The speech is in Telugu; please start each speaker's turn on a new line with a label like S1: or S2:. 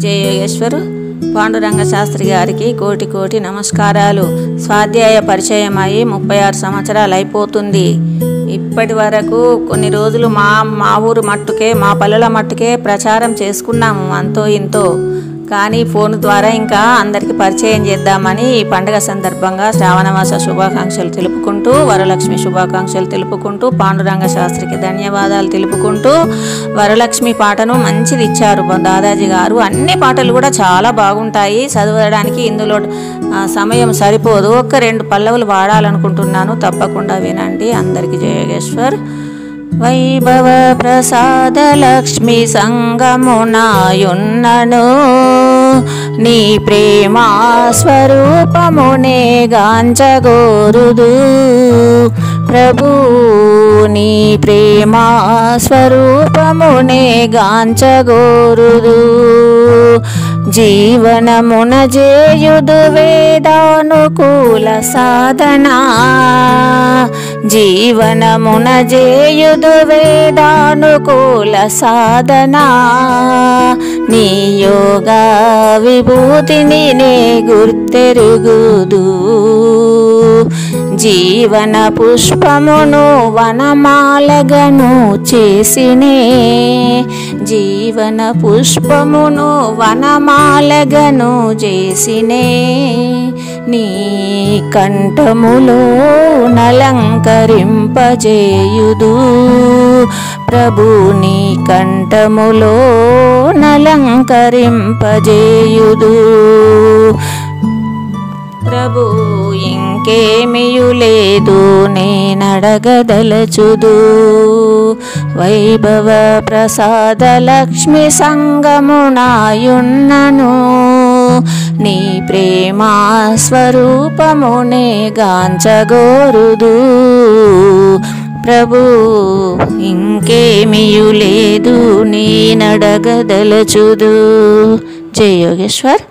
S1: జయ యోగేశ్వరు పాండురంగ శాస్త్రి గారికి కోటి కోటి నమస్కారాలు. స్వాధ్యాయ పరిచయం అయ్యి 36 సంవత్సరాలు అయిపోతుంది. ఇప్పటి వరకు కొన్ని రోజులు మా ఊరు మట్టుకే, మా పల్లెల మట్టుకే ప్రచారం చేసుకున్నాము అంతో ఇంతో. కానీ ఫోన్ ద్వారా ఇంకా అందరికీ పరిచయం చేద్దామని ఈ పండుగ సందర్భంగా శ్రావణమాస శుభాకాంక్షలు తెలుపుకుంటూ, వరలక్ష్మి శుభాకాంక్షలు తెలుపుకుంటూ, పాండురంగ శాస్త్రికి ధన్యవాదాలు తెలుపుకుంటూ, వరలక్ష్మి పాటను మంచిది ఇచ్చారు దాదాజీ గారు. అన్ని పాటలు కూడా చాలా బాగుంటాయి. చదవడానికి ఇందులో సమయం సరిపోదు. 1-2 పల్లవులు వాడాలనుకుంటున్నాను. తప్పకుండా వినండి. అందరికీ జయ యోగేశ్వర్. వైభవ ప్రసాద లక్ష్మి సంగమునాయున్నను, నీ ప్రేమా స్వరూపమునే గాంచగోరుదు ప్రభు, నీ ప్రేమా స్వరూపమునే గాంచగోరుదు. జీవనమున జేయుదు వేదానుకూల సాధనా, జీవనమున జేయుదు వేదానుకూల సాధనా, నీ యోగా విభూతిని నే గుర్తెరుగుదు. జీవన పుష్పమును వనమాలగను చేసినే, జీవన పుష్పమును వనమాలగను చేసినే, నీ కంఠములో నలంకరింపజేయుదు ప్రభు, నీ కంఠములో నలంకరింపజేయుదు ప్రభు. ఇంకేమియు లేదు నేనడగదలచుదు, వైభవ ప్రసాద లక్ష్మి సంగమునాయున్నను, నీ ప్రేమా స్వరూపమునే గాంచగోరుదు ప్రభు. ఇంకేమియు లేదు నేనడగదలచుదు. జయ యోగేశ్వర్.